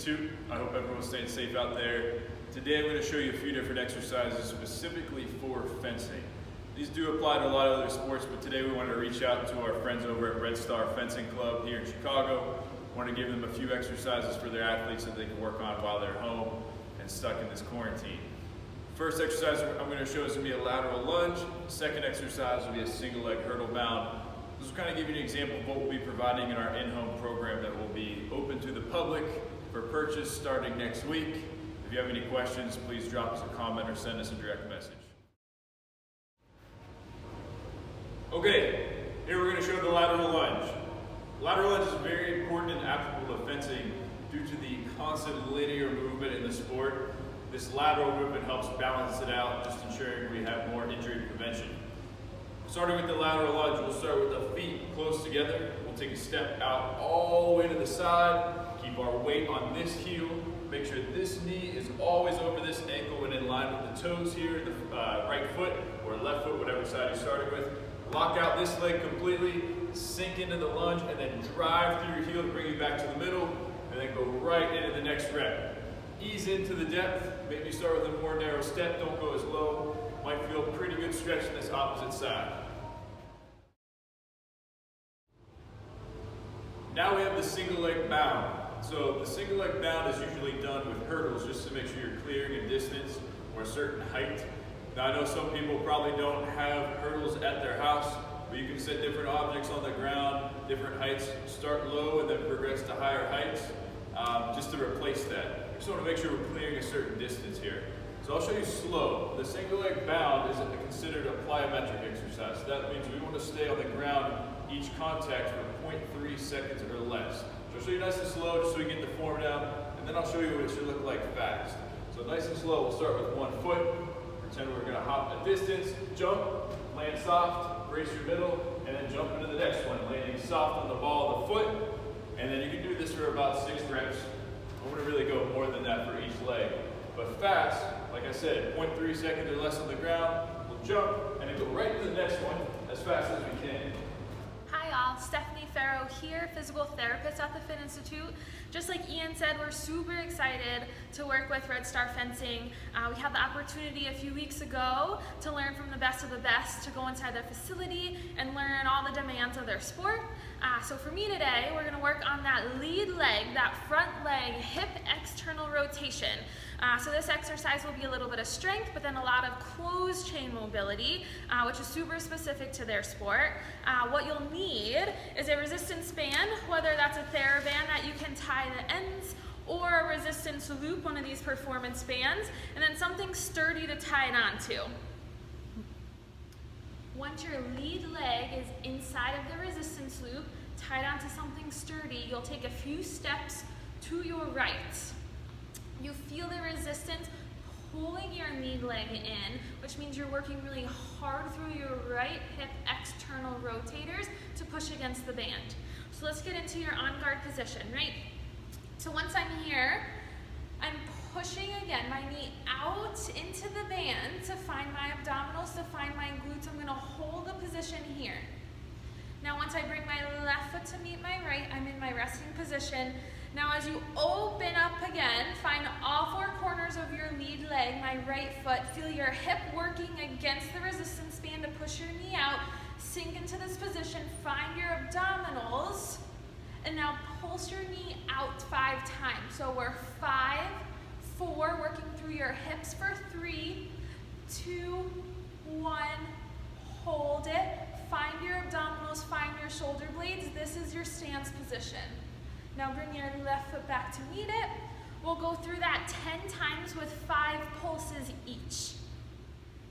Institute. I hope everyone's staying safe out there. Today I'm going to show you a few different exercises specifically for fencing. These do apply to a lot of other sports, but today we wanted to reach out to our friends over at Red Star Fencing Club here in Chicago. We want to give them a few exercises for their athletes that they can work on while they're home and stuck in this quarantine. First exercise I'm going to show is going to be a lateral lunge. Second exercise will be a single leg hurdle bound. This will kind of give you an example of what we'll be providing in our in-home program that will be open to the public for purchase starting next week. If you have any questions, please drop us a comment or send us a direct message. Okay, here we're going to show the lateral lunge. Lateral lunge is very important and applicable to fencing due to the constant linear movement in the sport. This lateral movement helps balance it out, just ensuring we have more injury prevention. Starting with the lateral lunge, we'll start with the feet close together. We'll take a step out all the way to the side, keep our weight on this heel, make sure this knee is always over this ankle and in line with the toes here, the right foot or left foot, whatever side you started with. Lock out this leg completely, sink into the lunge, and then drive through your heel to bring you back to the middle, and then go right into the next rep. Ease into the depth, maybe start with a more narrow step, don't go as low. Might feel a pretty good stretch in this opposite side. Now we have the single leg bound. So the single leg bound is usually done with hurdles just to make sure you're clearing a distance or a certain height. Now I know some people probably don't have hurdles at their house, but you can set different objects on the ground, different heights, start low and then progress to higher heights, just to replace that. We just want to make sure we're clearing a certain distance here. So I'll show you slow. The single leg bound is considered a plyometric exercise. So that means we want to stay on the ground each contact for 0.3 seconds or less. So I'll show you nice and slow just so we get the form down, and then I'll show you what it should look like fast. So nice and slow, we'll start with one foot. Pretend we're going to hop a distance, jump, land soft, brace your middle, and then jump into the next one, landing soft on the ball of the foot. And then you can do this for about 6 reps. I want to really go more than that for each leg. But fast, like I said, 0.3 seconds or less on the ground, we'll jump and then go right to the next one as fast as we can. Hi all, Stephanie Farrow here, physical therapist at the Fit Institute. Just like Ian said, we're super excited to work with Red Star Fencing. We had the opportunity a few weeks ago to learn from the best of the best, to go inside their facility and learn all the demands of their sport. So for me today, we're gonna work on that lead leg, that front leg hip external rotation. So this exercise will be a little bit of strength, but then a lot of closed chain mobility, which is super specific to their sport. What you'll need is a resistance band, whether that's a TheraBand that you can tie the ends, or a resistance loop, one of these performance bands, and then something sturdy to tie it onto. Once your lead leg is inside of the resistance loop, tied onto something sturdy, you'll take a few steps to your right. You feel the resistance pulling your lead leg in, which means you're working really hard through your right hip external rotators to push against the band. So let's get into your on guard position, right? So once I'm here, I'm pushing again my knee out into the band to find my abdominals, to find my glutes. I'm gonna hold the position here. Now once I bring my left foot to meet my right, I'm in my resting position. Now as you open up again, find all 4 corners of your lead leg, my right foot, feel your hip working against the resistance band to push your knee out, sink into this position, find your abdominals, and now pulse your knee out 5 times. So we're 5, 4, working through your hips for 3, 2, 1, hold it, find your abdominals, find your shoulder blades. This is your stance position. Now bring your left foot back to meet it. We'll go through that 10 times with 5 pulses each.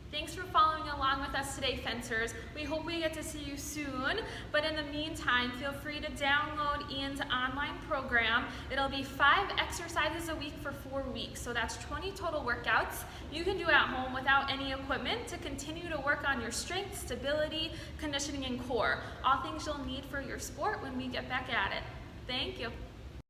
Thanks for following along with us today, fencers. We hope we get to see you soon, but in the meantime, feel free to download Ian's online program. It'll be 5 exercises a week for 4 weeks, so that's 20 total workouts you can do at home without any equipment to continue to work on your strength, stability, conditioning, and core. All things you'll need for your sport when we get back at it. Thank you.